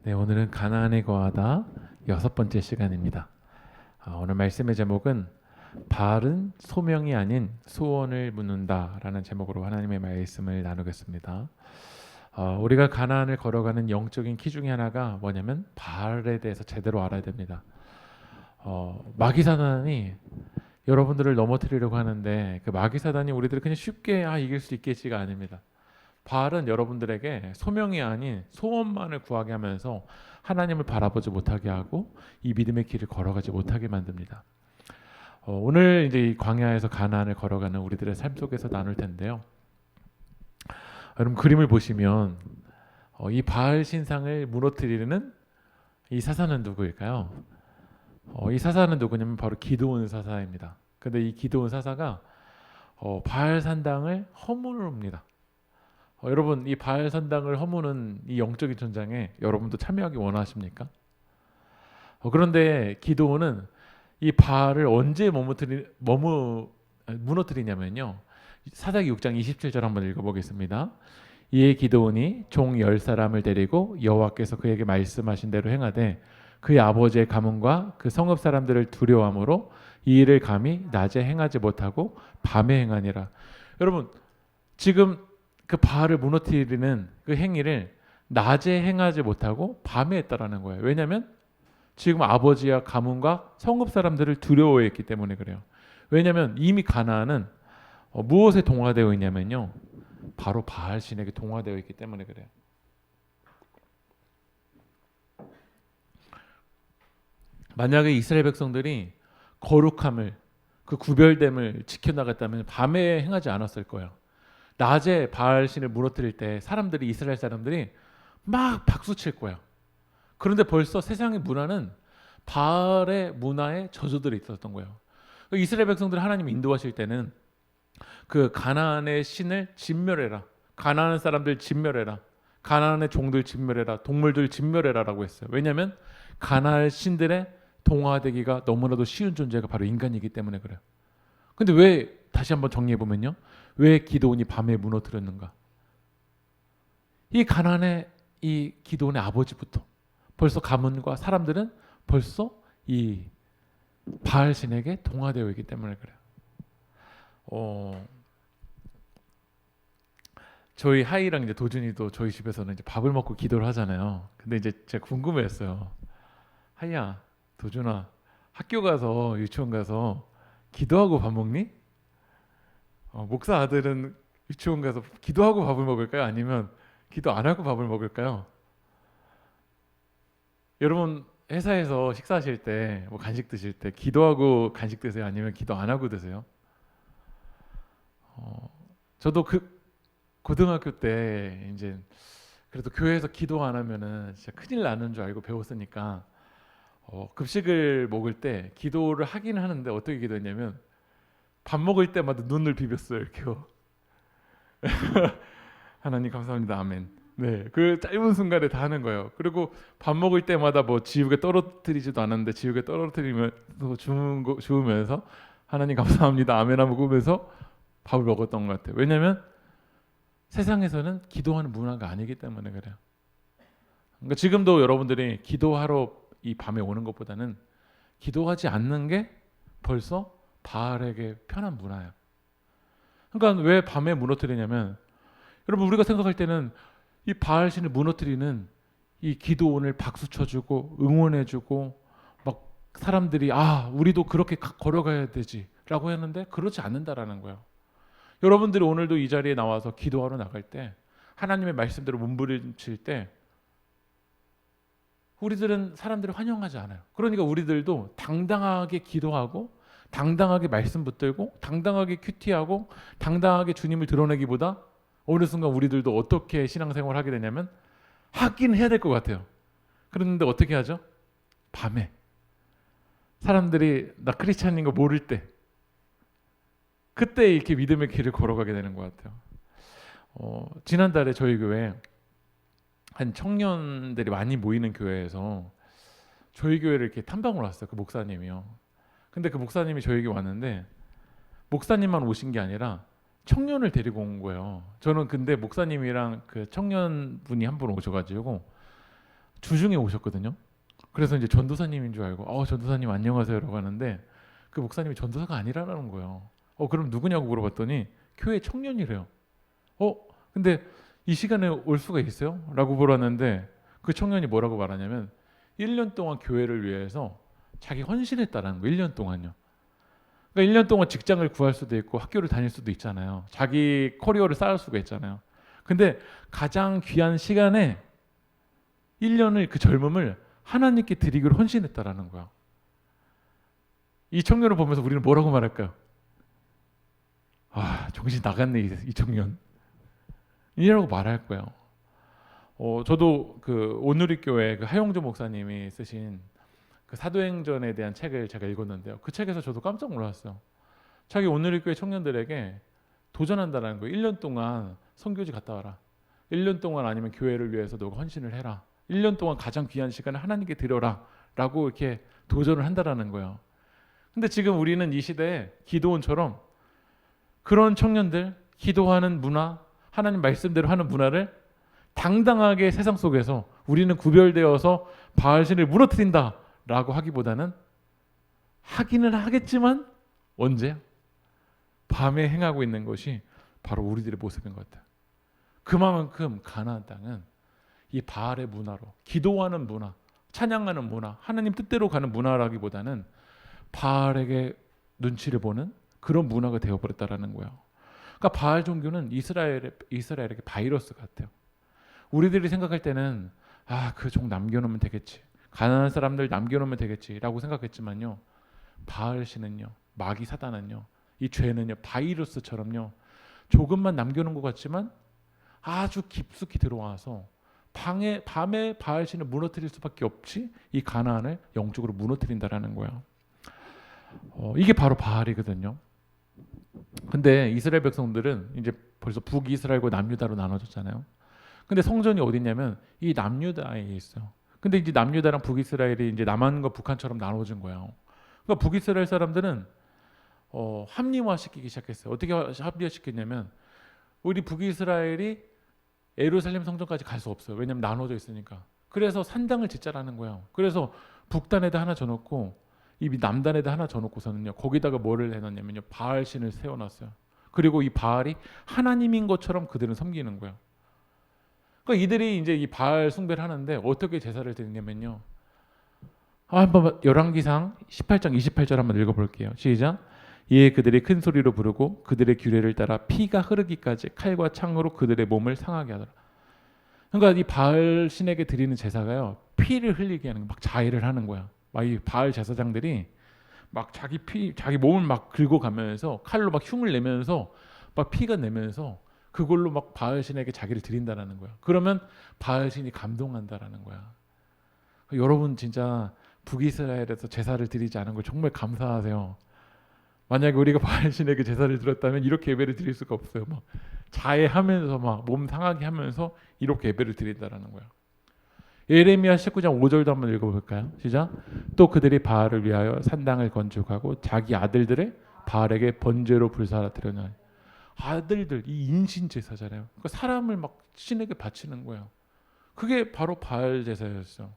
네, 오늘은 가나안에 거하다 6번째 시간입니다. 오늘 말씀의 제목은 바알은 소명이 아닌 소원을 묻는다라는 제목으로 하나님의 말씀을 나누겠습니다. 우리가 가나안을 걸어가는 영적인 키 중에 하나가 뭐냐면 바알에 대해서 제대로 알아야 됩니다. 마귀사단이 여러분들을 넘어뜨리려고 하는데 그 마귀사단이 우리들을 그냥 쉽게 이길 수 있겠지가 아닙니다. 바알은 여러분들에게 소명이 아닌 소원만을 구하게 하면서 하나님을 바라보지 못하게 하고 이 믿음의 길을 걸어가지 못하게 만듭니다. 오늘 이제 이 광야에서 가나안을 걸어가는 우리들의 삶 속에서 나눌 텐데요. 여러분 그림을 보시면 이 바알 신상을 무너뜨리는 이 사사는 누구일까요? 이 사사는 누구냐면 바로 기드온 사사입니다. 근데 이 기드온 사사가 바알 산당을 허물습니다. 여러분 이 바알 산당을 허무는 이 영적인 전장에 여러분도 참여하기 원하십니까? 그런데 기드온은 이 바알을 언제 무너뜨리냐면요. 사사기 6장 27절 한번 읽어보겠습니다. 이에 기드온이 종 10사람을 데리고 여호와께서 그에게 말씀하신 대로 행하되 그의 아버지의 가문과 그 성읍 사람들을 두려워함으로 이 일을 감히 낮에 행하지 못하고 밤에 행하니라. 여러분 지금 그 바알을 무너뜨리는 그 행위를 낮에 행하지 못하고 밤에 했다라는 거예요. 왜냐하면 지금 아버지와 가문과 성읍 사람들을 두려워했기 때문에 그래요. 왜냐하면 이미 가나안은 무엇에 동화되어 있냐면요. 바로 바알 신에게 동화되어 있기 때문에 그래요. 만약에 이스라엘 백성들이 거룩함을 그 구별됨을 지켜나갔다면 밤에 행하지 않았을 거예요. 낮에 바알 신을 무너뜨릴 때 사람들이 이스라엘 사람들이 막 박수 칠 거야. 그런데 벌써 세상의 문화는 바알의 문화에 저주들이 있었던 거예요. 이스라엘 백성들 하나님 인도하실 때는 그 가나안의 신을 진멸해라. 가나안 사람들 진멸해라. 가나안의 종들 진멸해라. 동물들 진멸해라라고 했어요. 왜냐하면 가나안 신들의 동화되기가 너무나도 쉬운 존재가 바로 인간이기 때문에 그래요. 근데 왜 다시 한번 정리해 보면요. 왜 기드온이 밤에 무너뜨렸는가? 이 가나안의 이 기드온의 아버지부터 벌써 가문과 사람들은 벌써 이 바알 신에게 동화되어 있기 때문에 그래요. 저희 하이랑 이제 도준이도 저희 집에서는 이제 밥을 먹고 기도를 하잖아요. 근데 이제 제가 궁금했어요. 하이야, 도준아, 학교 가서 유치원 가서 기도하고 밥 먹니? 목사 아들은 유치원 가서 기도하고 밥을 먹을까요? 아니면 기도 안 하고 밥을 먹을까요? 여러분 회사에서 식사하실 때 뭐 간식 드실 때 기도하고 간식 드세요? 아니면 기도 안 하고 드세요? 저도 그 고등학교 때 이제 그래도 교회에서 기도 안 하면은 진짜 큰일 나는 줄 알고 배웠으니까 급식을 먹을 때 기도를 하긴 하는데 어떻게 기도했냐면 밥 먹을 때마다 눈을 비볐어요. 이렇게요. 하나님 감사합니다. 아멘. 네, 그 짧은 순간에 다 하는 거예요. 그리고 밥 먹을 때마다 뭐 지우개 떨어뜨리지도 않았는데 지우개 떨어뜨리면서 주우면서 하나님 감사합니다. 아멘 하고 먹으면서 밥을 먹었던 것 같아요. 왜냐하면 세상에서는 기도하는 문화가 아니기 때문에 그래요. 그러니까 지금도 여러분들이 기도하러 이 밤에 오는 것보다는 기도하지 않는 게 벌써 바알에게 편한 문화예요. 그러니까 왜 밤에 무너뜨리냐면 여러분 우리가 생각할 때는 이 바알 신을 무너뜨리는 이 기도원을 박수 쳐주고 응원해주고 막 사람들이 우리도 그렇게 걸어가야 되지라고 했는데 그렇지 않는다라는 거예요. 여러분들이 오늘도 이 자리에 나와서 기도하러 나갈 때 하나님의 말씀대로 몸부림칠 때 우리들은 사람들을 환영하지 않아요. 그러니까 우리들도 당당하게 기도하고 당당하게 말씀 붙들고 당당하게 큐티하고 당당하게 주님을 드러내기보다 어느 순간 우리들도 어떻게 신앙생활을 하게 되냐면 하긴 해야 될 것 같아요. 그런데 어떻게 하죠? 밤에 사람들이 나 크리스찬인 거 모를 때 그때 이렇게 믿음의 길을 걸어가게 되는 것 같아요. 지난달에 저희 교회 한 청년들이 많이 모이는 교회에서 저희 교회를 이렇게 탐방을 왔어요. 그 목사님이요. 근데 그 목사님이 저에게 왔는데 목사님만 오신 게 아니라 청년을 데리고 온 거예요. 저는 근데 목사님이랑 그 청년분이 한 분 오셔가지고 주중에 오셨거든요. 그래서 이제 전도사님인 줄 알고 전도사님 안녕하세요라고 하는데 그 목사님이 전도사가 아니라는 거예요. 그럼 누구냐고 물어봤더니 교회 청년이래요. 근데 이 시간에 올 수가 있어요? 라고 물었는데 그 청년이 뭐라고 말하냐면 1년 동안 교회를 위해서 자기 헌신했다라는 거. 1년 동안요. 그러니까 1년 동안 직장을 구할 수도 있고 학교를 다닐 수도 있잖아요. 자기 커리어를 쌓을 수가 있잖아요. 근데 가장 귀한 시간에 1년을 그 젊음을 하나님께 드리기로 헌신했다라는 거야. 이 청년을 보면서 우리는 뭐라고 말할까요? 정신 나갔네 이 청년. 이라고 말할 거예요. 저도 그 오누리 교회 그 하용조 목사님이 쓰신 그 사도행전에 대한 책을 제가 읽었는데요. 그 책에서 저도 깜짝 놀랐어요. 자기 오누리 교회 청년들에게 도전한다는 거예요. 1년 동안 선교지 갔다 와라. 1년 동안 아니면 교회를 위해서 너가 헌신을 해라. 1년 동안 가장 귀한 시간을 하나님께 드려라. 라고 이렇게 도전을 한다라는 거예요. 근데 지금 우리는 이 시대에 기도원처럼 그런 청년들, 기도하는 문화, 하나님 말씀대로 하는 문화를 당당하게 세상 속에서 우리는 구별되어서 바알신을 무너뜨린다라고 하기보다는 하기는 하겠지만 언제? 밤에 행하고 있는 것이 바로 우리들의 모습인 것 같아요. 그만큼 가나안 땅은 이 바알의 문화로 기도하는 문화, 찬양하는 문화, 하나님 뜻대로 가는 문화라기보다는 바알에게 눈치를 보는 그런 문화가 되어버렸다라는 거예요. 그러니까 바알 종교는 이스라엘에게 바이러스 같아요. 우리들이 생각할 때는 그 종 남겨놓으면 되겠지, 가난한 사람들 남겨놓으면 되겠지라고 생각했지만요, 바알 신은요, 마귀 사단은요, 이 죄는요 바이러스처럼요 조금만 남겨놓은 것 같지만 아주 깊숙이 들어와서 밤에 바알 신을 무너뜨릴 수밖에 없지 이 가나안을 영적으로 무너뜨린다라는 거예요. 이게 바로 바알이거든요. 근데 이스라엘 백성들은 이제 벌써 북이스라엘과 남유다로 나눠졌잖아요. 근데 성전이 어디 있냐면 이 남유다에 있어요. 근데 이제 남유다랑 북이스라엘이 이제 남한과 북한처럼 나눠진 거예요. 그러니까 북이스라엘 사람들은 합리화시키기 시작했어요. 어떻게 합리화시켰냐면 우리 북이스라엘이 예루살렘 성전까지 갈 수 없어요. 왜냐면 나눠져 있으니까. 그래서 산당을 짓자라는 거예요. 그래서 북단에다 하나 져놓고 이 남단에다 하나 져놓고서는요, 거기다가 뭐를 해놨냐면요, 바알 신을 세워놨어요. 그리고 이 바알이 하나님인 것처럼 그들은 섬기는 거예요. 그러니까 이들이 이제 이 바알 숭배를 하는데 어떻게 제사를 드리냐면요, 한번 열왕기상 18장 28절 한번 읽어볼게요. 시작. 이에 그들이 큰 소리로 부르고 그들의 규례를 따라 피가 흐르기까지 칼과 창으로 그들의 몸을 상하게 하더라. 그러니까 이 바알 신에게 드리는 제사가요, 피를 흘리게 하는, 막 자해를 하는 거야. 막 이 바알 제사장들이 막 자기 몸을 막 긁어가면서 칼로 막 흉을 내면서 막 피가 내면서 그걸로 막 바알 신에게 자기를 드린다라는 거야. 그러면 바알 신이 감동한다라는 거야. 여러분 진짜 북이스라엘에서 제사를 드리지 않은 걸 정말 감사하세요. 만약에 우리가 바알 신에게 제사를 드렸다면 이렇게 예배를 드릴 수가 없어요. 막 자해하면서 막 몸 상하게 하면서 이렇게 예배를 드린다라는 거야. 예레미야 19장 5절도 한번 읽어볼까요? 시작. 또 그들이 바알을 위하여 산당을 건축하고 자기 아들들을 바알에게 번제로 불사라 드려나니. 아들들, 이 인신 제사잖아요. 그러니까 사람을 막 신에게 바치는 거예요. 그게 바로 바알 제사였어요.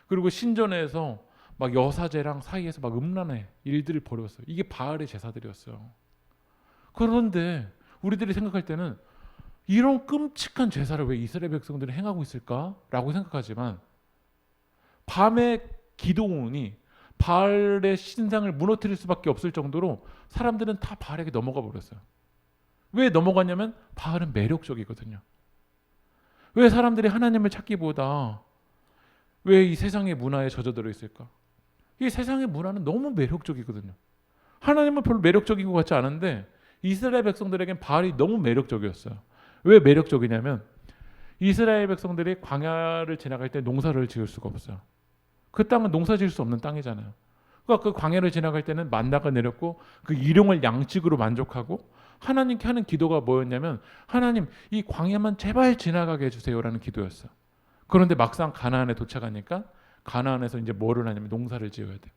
그리고 신전에서 막 여사제랑 사이에서 막 음란의 일들을 벌였어요. 이게 바알의 제사들이었어요. 그런데 우리들이 생각할 때는 이런 끔찍한 제사를 왜 이스라엘 백성들이 행하고 있을까라고 생각하지만, 밤에 기도원이 바알의 신상을 무너뜨릴 수밖에 없을 정도로 사람들은 다 바알에게 넘어가 버렸어요. 왜 넘어갔냐면 바알은 매력적이거든요. 왜 사람들이 하나님을 찾기보다 왜 이 세상의 문화에 젖어들어 있을까? 이 세상의 문화는 너무 매력적이거든요. 하나님은 별로 매력적인 것 같지 않은데 이스라엘 백성들에겐 바알이 너무 매력적이었어요. 왜 매력적이냐면 이스라엘 백성들이 광야를 지나갈 때 농사를 지을 수가 없어요. 그 땅은 농사 지을 수 없는 땅이잖아요. 그러니까 그 광야를 지나갈 때는 만나가 내렸고 그 일용할 양식으로 만족하고 하나님께 하는 기도가 뭐였냐면, 하나님 이 광야만 제발 지나가게 해주세요라는 기도였어요. 그런데 막상 가나안에 도착하니까 가나안에서 이제 뭐를 하냐면 농사를 지어야 돼요.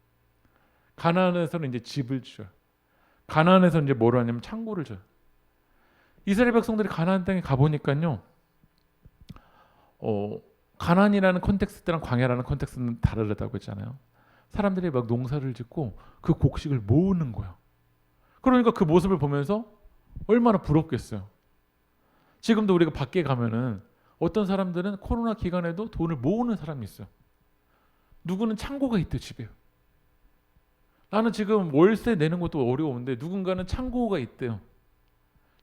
가나안에서는 이제 집을 지어요. 가나안에서 이제 뭐를 하냐면 창고를 져요. 이스라엘 백성들이 가나안 땅에 가보니까요, 가나안이라는 컨텍스트랑 광야라는 컨텍스트는 다르다고 했잖아요. 사람들이 막 농사를 짓고 그 곡식을 모으는 거야. 그러니까 그 모습을 보면서 얼마나 부럽겠어요. 지금도 우리가 밖에 가면은 어떤 사람들은 코로나 기간에도 돈을 모으는 사람이 있어요. 누구는 창고가 있대 집에. 나는 지금 월세 내는 것도 어려운데 누군가는 창고가 있대요.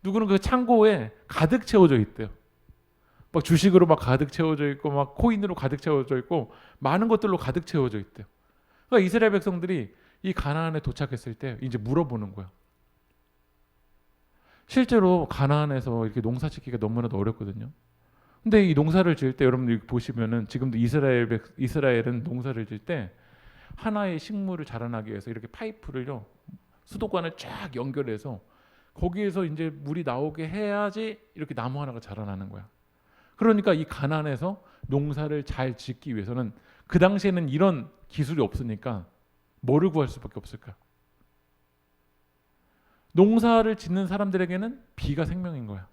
누구는 그 창고에 가득 채워져 있대요. 막 주식으로 막 가득 채워져 있고 막 코인으로 가득 채워져 있고 많은 것들로 가득 채워져 있대요. 그러니까 이스라엘 백성들이 이 가나안에 도착했을 때 이제 물어보는 거야. 실제로 가나안에서 이렇게 농사 짓기가 너무나도 어렵거든요. 근데 이 농사를 지을 때 여러분들 보시면은 지금도 이스라엘은 농사를 지을 때 하나의 식물을 자라나기 위해서 이렇게 파이프를요 수도관을 쫙 연결해서 거기에서 이제 물이 나오게 해야지 이렇게 나무 하나가 자라나는 거야. 그러니까 이 가나안에서 농사를 잘 짓기 위해서는 그 당시에는 이런 기술이 없으니까 뭐를 구할 수밖에 없을까? 농사를 짓는 사람들에게는 비가 생명인 거야.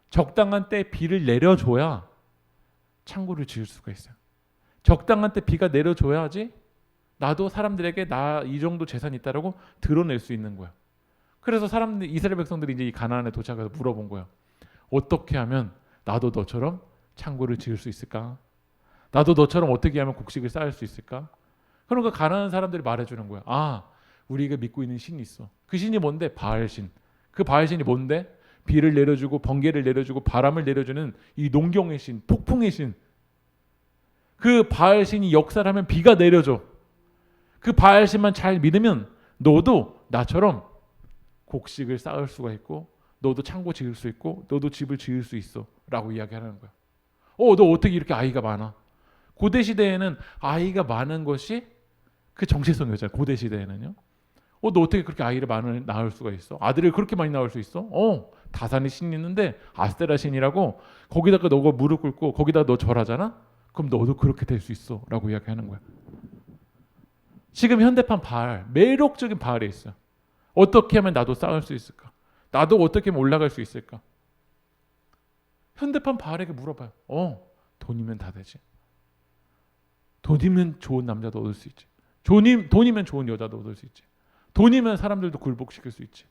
적당한 때 비를 내려줘야 창고를 지을 수가 있어요. 적당한 때 비가 내려줘야지 나도 사람들에게 나 이 정도 재산이 있다라고 드러낼 수 있는 거야. 그래서 이스라엘 백성들이 이제 이 가나안에 도착해서 물어본 거야. 어떻게 하면 나도 너처럼 창고를 지을 수 있을까? 나도 너처럼 어떻게 하면 곡식을 쌓을 수 있을까? 그러니까 가나안 사람들이 말해주는 거야. 아, 우리가 믿고 있는 신이 있어. 그 신이 뭔데? 바알신. 그 바알신이 뭔데? 비를 내려주고 번개를 내려주고 바람을 내려주는 이 농경의 신, 폭풍의 신. 그 바알신이 역사를 하면 비가 내려줘. 그 바알신만 잘 믿으면 너도 나처럼 곡식을 쌓을 수가 있고 너도 창고 지을 수 있고 너도 집을 지을 수 있어 라고 이야기하는 거야. 너 어떻게 이렇게 아이가 많아? 고대 시대에는 아이가 많은 것이 그 정체성이었잖아요. 고대 시대에는요. 너 어떻게 그렇게 아이를 많이 낳을 수가 있어? 아들을 그렇게 많이 낳을 수 있어? 다산의 신이 있는데 아스테라 신이라고 거기다가 너가 무릎 꿇고 거기다 너 절하잖아? 그럼 너도 그렇게 될 수 있어 라고 이야기하는 거야. 지금 현대판 바알, 매력적인 바알이 있어요. 어떻게 하면 나도 쌓을 수 있을까? 나도 어떻게 하면 올라갈 수 있을까? 현대판 바알에게 물어봐요. 돈이면 다 되지. 돈이면 좋은 남자도 얻을 수 있지. 돈이면 좋은 여자도 얻을 수 있지. 돈이면 사람들도 굴복시킬 수 있지.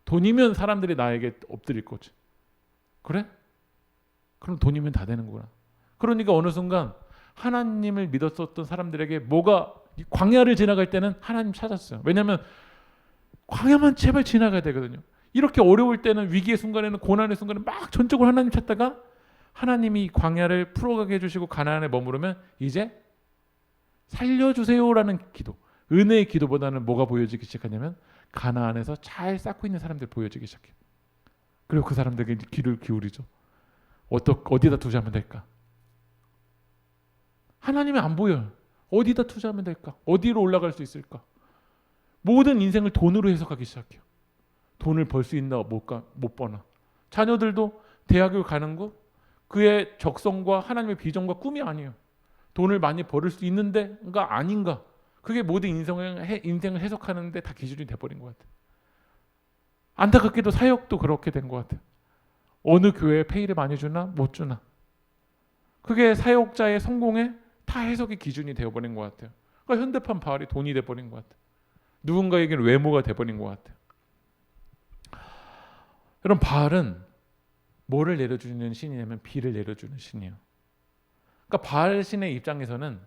돈이면 사람들이 나에게 엎드릴 거지. 그래? 그럼 돈이면 다 되는구나. 그러니까 어느 순간 하나님을 믿었었던 사람들에게 뭐가 광야를 지나갈 때는 하나님 찾았어요. 왜냐하면 광야만 제발 지나가야 되거든요. 이렇게 어려울 때는 위기의 순간에는 고난의 순간에 막 전적으로 하나님 찾다가 하나님이 광야를 풀어가게 해주시고 가나안에 머무르면 이제 살려주세요라는 기도, 은혜의 기도보다는 뭐가 보여지기 시작하냐면 가나안에서 잘 쌓고 있는 사람들 보여지기 시작해요. 그리고 그 사람들에게 귀를 기울이죠. 어디다 투자하면 될까? 하나님이 안 보여요. 어디다 투자하면 될까? 어디로 올라갈 수 있을까? 모든 인생을 돈으로 해석하기 시작해요. 돈을 벌 수 있나 못 버나. 자녀들도 대학을 가는 거 그의 적성과 하나님의 비전과 꿈이 아니에요. 돈을 많이 벌을 수 있는데가 아닌가. 그게 모든 인생을 해석하는데 다 기준이 돼버린 것 같아요. 안타깝게도 사역도 그렇게 된 것 같아요. 어느 교회에 페이를 많이 주나 못 주나. 그게 사역자의 성공에 다 해석의 기준이 되어버린 것 같아요. 그러니까 현대판 바알이 돈이 돼버린 것 같아요. 누군가에게는 외모가 돼버린 것 같아요. 여러분 바알은 뭐를 내려주는 신이냐면 비를 내려주는 신이에요. 그러니까 바알 신의 입장에서는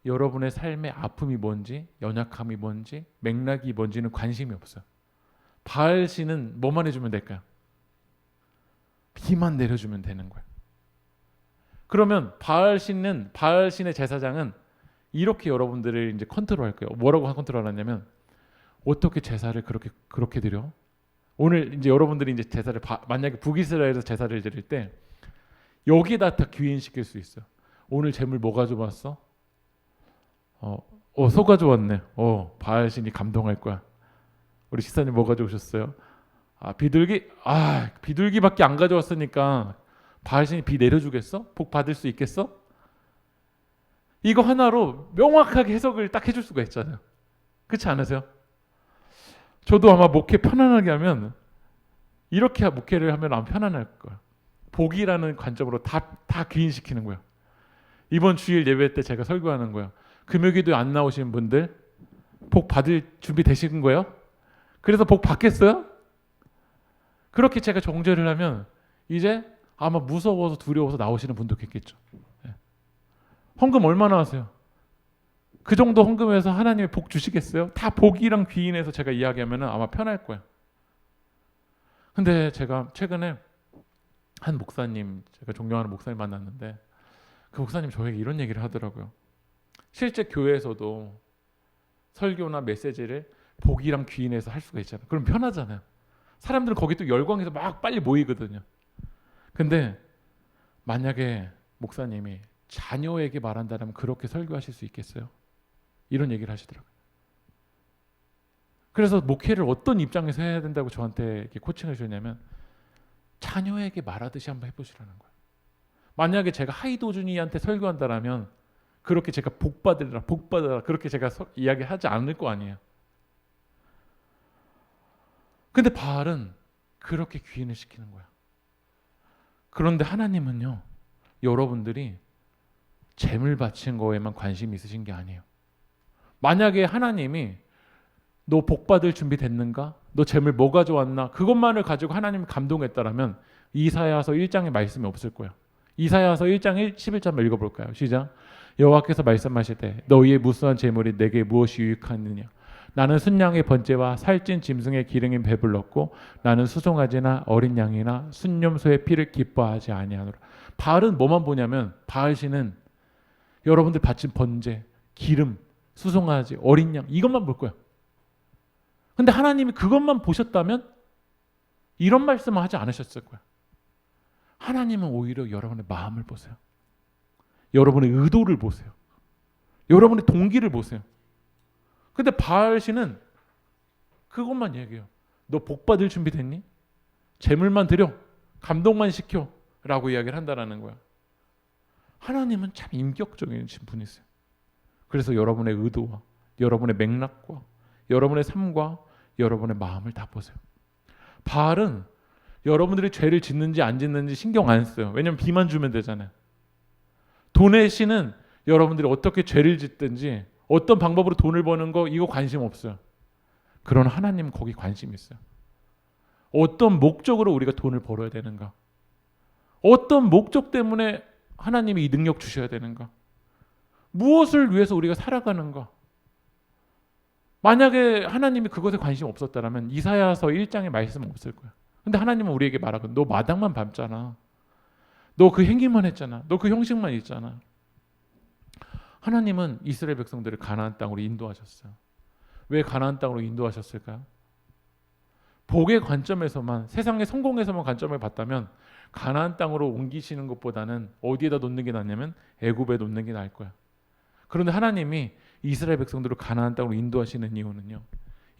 여러분의 삶의 아픔이 뭔지 연약함이 뭔지 맥락이 뭔지는 관심이 없어요. 바알 신은 뭐만 해주면 될까요? 비만 내려주면 되는 거예요. 그러면 바알 신의 제사장은 이렇게 여러분들을 이제 컨트롤할 거예요. 뭐라고 컨트롤하냐면 어떻게 제사를 그렇게 드려? 오늘 이제 여러분들이 이제 제사를 만약에 북이스라엘에서 제사를 드릴 때 여기다 다 귀인시킬 수 있어요. 오늘 재물 뭐 가져왔어? 소 가져왔네. 바알 신이 감동할 거야. 우리 식사님 뭐 가져오셨어요? 비둘기밖에 안 가져왔으니까 바알 신이 비 내려주겠어? 복 받을 수 있겠어? 이거 하나로 명확하게 해석을 딱 해줄 수가 있잖아요. 그렇지 않으세요? 저도 아마 목회 편안하게 하면 이렇게 목회를 하면 안 편안할 거야. 복이라는 관점으로 다 귀인시키는 거예요. 이번 주일 예배 때 제가 설교하는 거예요. 금요기도 안 나오시는 분들 복 받을 준비 되신 거예요? 그래서 복 받겠어요? 그렇게 제가 정죄를 하면 이제 아마 무서워서 두려워서 나오시는 분도 있겠죠. 헌금 얼마나 하세요? 그 정도 헌금해서 하나님이 복 주시겠어요? 다 복이랑 귀인해서 제가 이야기하면 아마 편할 거예요. 근데 제가 최근에 한 목사님, 제가 존경하는 목사님 만났는데 그 목사님 저에게 이런 얘기를 하더라고요. 실제 교회에서도 설교나 메시지를 복이랑 귀인해서 할 수가 있잖아요. 그럼 편하잖아요. 사람들은 거기 또 열광해서 막 빨리 모이거든요. 근데 만약에 목사님이 자녀에게 말한다면 그렇게 설교하실 수 있겠어요? 이런 얘기를 하시더라고요. 그래서 목회를 어떤 입장에서 해야 된다고 저한테 이렇게 코칭을 주냐면 자녀에게 말하듯이 한번 해보시라는 거예요. 만약에 제가 하이도준이한테 설교한다라면 그렇게 제가 복 받으라 그렇게 제가 이야기하지 않을 거 아니에요. 근데 바알은 그렇게 귀인을 시키는 거야. 그런데 하나님은요, 여러분들이 재물 바친 거에만 관심이 있으신 게 아니에요. 만약에 하나님이 너 복 받을 준비 됐는가? 너 재물 뭐 가져왔나? 그것만을 가지고 하나님이 감동했다라면 이사야서 1장에 말씀이 없을 거예요. 이사야서 1장 11절 한번 읽어볼까요? 시작. 여호와께서 말씀하실 때 너희의 무수한 재물이 내게 무엇이 유익하느냐? 나는 순양의 번제와 살찐 짐승의 기름이 배불렀고 나는 수송아지나 어린 양이나 순념소의 피를 기뻐하지 아니하노라. 바알은 뭐만 보냐면 바알신은 여러분들 바친 번제, 기름, 수송아지, 어린 양 이것만 볼 거예요. 근데 하나님이 그것만 보셨다면 이런 말씀을 하지 않으셨을 거예요. 하나님은 오히려 여러분의 마음을 보세요. 여러분의 의도를 보세요. 여러분의 동기를 보세요. 근데 바알신은 그것만 얘기해요. 너 복 받을 준비 됐니? 재물만 드려. 감동만 시켜. 라고 이야기를 한다는 거야. 하나님은 참 인격적인 분이세요. 그래서 여러분의 의도와 여러분의 맥락과 여러분의 삶과 여러분의 마음을 다 보세요. 바알은 여러분들이 죄를 짓는지 안 짓는지 신경 안 써요. 왜냐하면 비만 주면 되잖아요. 돈의 신은 여러분들이 어떻게 죄를 짓든지 어떤 방법으로 돈을 버는 거 이거 관심 없어요. 그러나 하나님은 거기 관심이 있어요. 어떤 목적으로 우리가 돈을 벌어야 되는가? 어떤 목적 때문에 하나님이 이 능력 주셔야 되는가? 무엇을 위해서 우리가 살아가는가? 만약에 하나님이 그것에 관심 없었다면 이사야서 1장에 말씀은 없을 거야. 근데 하나님은 우리에게 말하거든. 너 마당만 밟잖아. 너 그 행위만 했잖아. 너 그 형식만 있잖아. 하나님은 이스라엘 백성들을 가나안 땅으로 인도하셨어요. 왜 가나안 땅으로 인도하셨을까요? 복의 관점에서만, 세상의 성공에서만 관점을 봤다면 가나안 땅으로 옮기시는 것보다는 어디에다 놓는 게 낫냐면 애굽에 놓는 게 나을 거야. 그런데 하나님이 이스라엘 백성들을 가나안 땅으로 인도하시는 이유는요,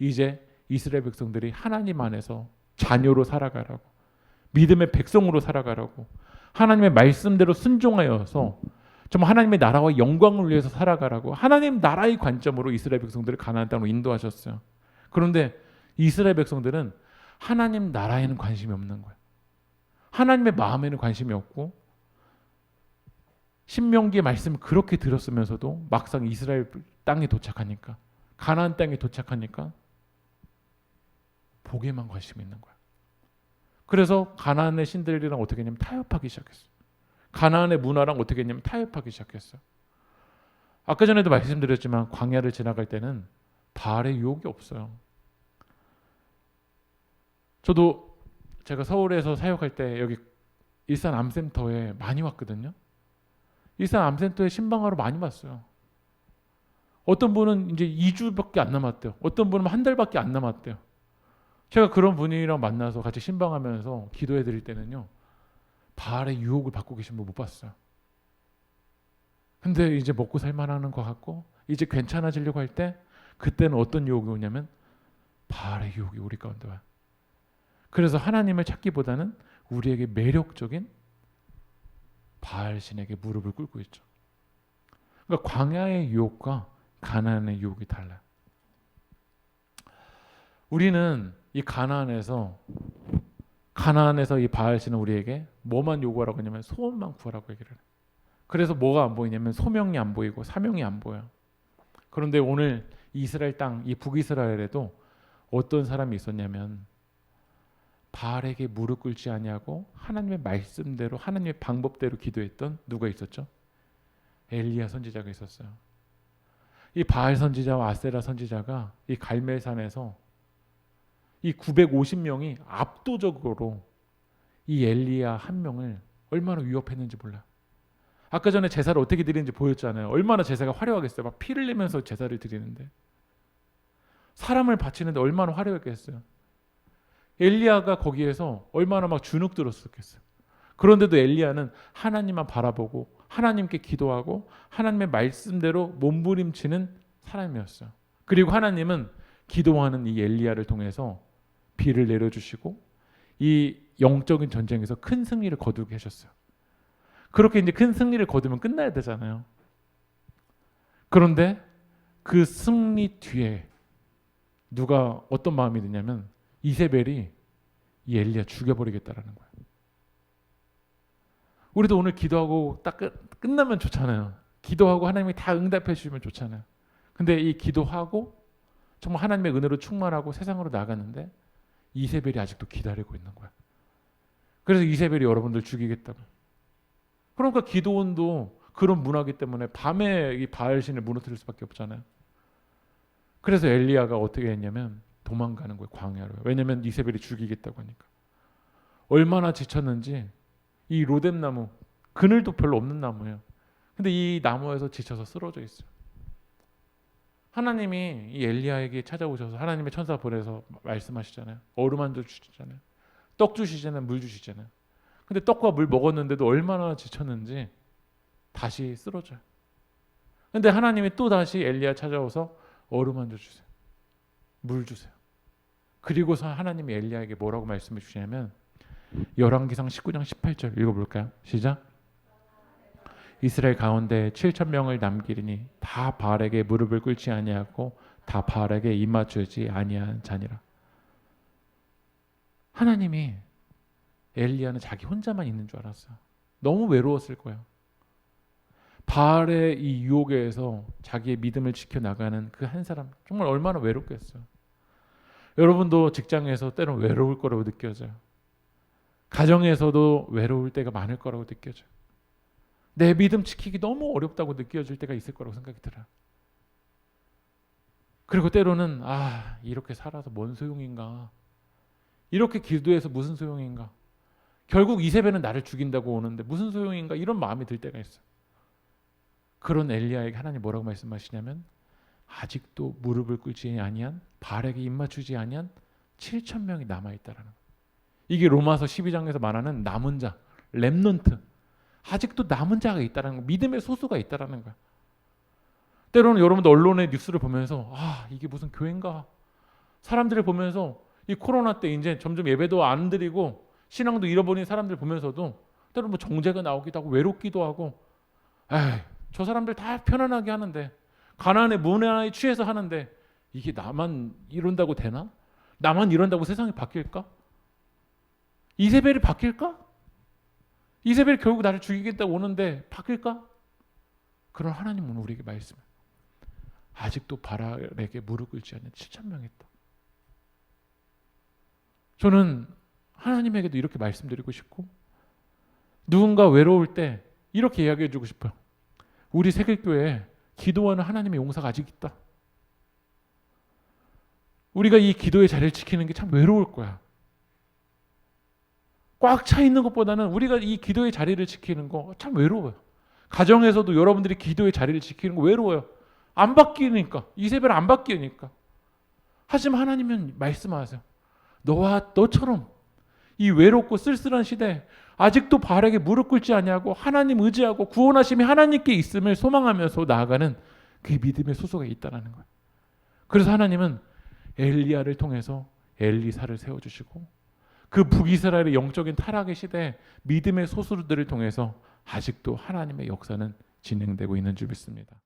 이제 이스라엘 백성들이 하나님 안에서 자녀로 살아가라고, 믿음의 백성으로 살아가라고, 하나님의 말씀대로 순종하여서 정말 하나님의 나라와 영광을 위해서 살아가라고 하나님 나라의 관점으로 이스라엘 백성들을 가나안 땅으로 인도하셨어요. 그런데 이스라엘 백성들은 하나님 나라에는 관심이 없는 거예요. 하나님의 마음에는 관심이 없고 신명기의 말씀을 그렇게 들었으면서도 막상 이스라엘 땅에 도착하니까, 가나안 땅에 도착하니까 복에만 관심이 있는 거야. 그래서 가나안의 신들이랑 어떻게 했냐면 타협하기 시작했어요. 가나안의 문화랑 어떻게 했냐면 타협하기 시작했어요. 아까 전에도 말씀드렸지만 광야를 지나갈 때는 바알의 유혹이 없어요. 저도 제가 서울에서 사역할 때 여기 일산 암센터에 많이 왔거든요. 일산 암센터에 신방하러 많이 왔어요. 어떤 분은 이제 2주밖에 안 남았대요. 어떤 분은 한 달밖에 안 남았대요. 제가 그런 분이랑 만나서 같이 신방하면서 기도해 드릴 때는요, 바알의 유혹을 받고 계신 분 못 봤어요. 근데 이제 먹고 살만하는 것 같고 이제 괜찮아지려고 할 때 그때는 어떤 유혹이 오냐면 바알의 유혹이 우리 가운데 와요. 그래서 하나님을 찾기보다는 우리에게 매력적인 바알 신에게 무릎을 꿇고 있죠. 그러니까 광야의 유혹과 가나안의 유혹이 달라요. 우리는 이 가나안에서 가나안에서 이 바알신은 우리에게 뭐만 요구하라고 하냐면 소원만 구하라고 얘기를 해요. 그래서 뭐가 안 보이냐면 소명이 안 보이고 사명이 안 보여요. 그런데 오늘 이스라엘 땅, 이 북이스라엘에도 어떤 사람이 있었냐면 바알에게 무릎 꿇지 아니하고 하나님의 말씀대로 하나님의 방법대로 기도했던 누가 있었죠? 엘리야 선지자가 있었어요. 이 바알 선지자와 아세라 선지자가 이 갈멜산에서 이 950명이 압도적으로 이 엘리야 한 명을 얼마나 위협했는지 몰라요. 아까 전에 제사를 어떻게 드리는지 보였잖아요. 얼마나 제사가 화려하겠어요. 막 피를 내면서 제사를 드리는데 사람을 바치는데 얼마나 화려했겠어요. 엘리야가 거기에서 얼마나 막 주눅 들었었겠어요. 그런데도 엘리야는 하나님만 바라보고 하나님께 기도하고 하나님의 말씀대로 몸부림치는 사람이었어요. 그리고 하나님은 기도하는 이 엘리야를 통해서 비를 내려주시고 이 영적인 전쟁에서 큰 승리를 거두게 하셨어요. 그렇게 이제 큰 승리를 거두면 끝나야 되잖아요. 그런데 그 승리 뒤에 누가 어떤 마음이 드냐면 이세벨이 이 엘리야 죽여버리겠다라는 거예요. 우리도 오늘 기도하고 딱 끝나면 좋잖아요. 기도하고 하나님이 다 응답해 주시면 좋잖아요. 근데 이 기도하고 정말 하나님의 은혜로 충만하고 세상으로 나가는데 이세벨이 아직도 기다리고 있는 거야. 그래서 이세벨이 여러분들 죽이겠다고. 그러니까 기도원도 그런 문화기 때문에 밤에 이 바알신을 무너뜨릴 수밖에 없잖아요. 그래서 엘리야가 어떻게 했냐면 도망가는 거예요. 광야로. 왜냐하면 이세벨이 죽이겠다고 하니까. 얼마나 지쳤는지 이 로뎀나무, 그늘도 별로 없는 나무예요. 근데 이 나무에서 지쳐서 쓰러져 있어요. 하나님이 이 엘리야에게 찾아오셔서 하나님의 천사 보내서 말씀하시잖아요. 얼음 한 줄 주시잖아요. 떡 주시잖아요. 물 주시잖아요. 근데 떡과 물 먹었는데도 얼마나 지쳤는지 다시 쓰러져요. 근데 하나님이 또 다시 엘리야 찾아오서 얼음 한 줄 주세요. 물 주세요. 그리고서 하나님이 엘리야에게 뭐라고 말씀해 주시냐면 열왕기상 19장 18절 읽어볼까요? 시작. 이스라엘 가운데 7,000명을 남기리니 다 바알에게 무릎을 꿇지 아니하고 다 바알에게 입맞추지 아니한 자니라. 하나님이 엘리야는 자기 혼자만 있는 줄 알았어요. 너무 외로웠을 거예요. 바알의 이 유혹에서 자기의 믿음을 지켜나가는 그 한 사람 정말 얼마나 외롭겠어요. 여러분도 직장에서 때론 외로울 거라고 느껴져요. 가정에서도 외로울 때가 많을 거라고 느껴져요. 내 믿음 지키기 너무 어렵다고 느껴질 때가 있을 거라고 생각이 들어요. 그리고 때로는 이렇게 살아서 뭔 소용인가, 이렇게 기도해서 무슨 소용인가, 결국 이세벨은 나를 죽인다고 오는데 무슨 소용인가, 이런 마음이 들 때가 있어요. 그런 엘리야에게 하나님 뭐라고 말씀하시냐면 아직도 무릎을 꿇지 아니한 바알에게 입맞추지 아니한 7,000명이 남아있다라는 거예요. 이게 로마서 12장에서 말하는 남은 자, 렘넌트, 아직도 남은 자가 있다라는 거, 믿음의 소수가 있다라는 거야. 때로는 여러분도 언론의 뉴스를 보면서 이게 무슨 교회인가, 사람들을 보면서 이 코로나 때 이제 점점 예배도 안 드리고 신앙도 잃어버린 사람들 보면서도 때로는 뭐 정죄가 나오기도 하고 외롭기도 하고, 저 사람들 다 편안하게 하는데, 가난의 문화에 취해서 하는데 이게 나만 이런다고 되나? 나만 이런다고 세상이 바뀔까? 이세벨이 바뀔까? 이세벨이 결국 나를 죽이겠다고 오는데 바뀔까? 그런 하나님은 우리에게 말씀해요. 아직도 바알에게 무릎 꿇지 않는 7,000명이 있다. 저는 하나님에게도 이렇게 말씀드리고 싶고, 누군가 외로울 때 이렇게 이야기해 주고 싶어요. 우리 세길교회에 기도하는 하나님의 용사가 아직 있다. 우리가 이 기도의 자리를 지키는 게 참 외로울 거야. 꽉 차 있는 것보다는 우리가 이 기도의 자리를 지키는 거 참 외로워요. 가정에서도 여러분들이 기도의 자리를 지키는 거 외로워요. 안 바뀌니까. 이세벨 안 바뀌니까. 하지만 하나님은 말씀하세요. 너와 너처럼 이 외롭고 쓸쓸한 시대에 아직도 바알에게 무릎 꿇지 아니하고 하나님 의지하고 구원하심이 하나님께 있음을 소망하면서 나아가는 그 믿음의 소수가 있다는 거예요. 그래서 하나님은 엘리야를 통해서 엘리사를 세워주시고, 그 북이스라엘의 영적인 타락의 시대에 믿음의 소수들을 통해서 아직도 하나님의 역사는 진행되고 있는 줄 믿습니다.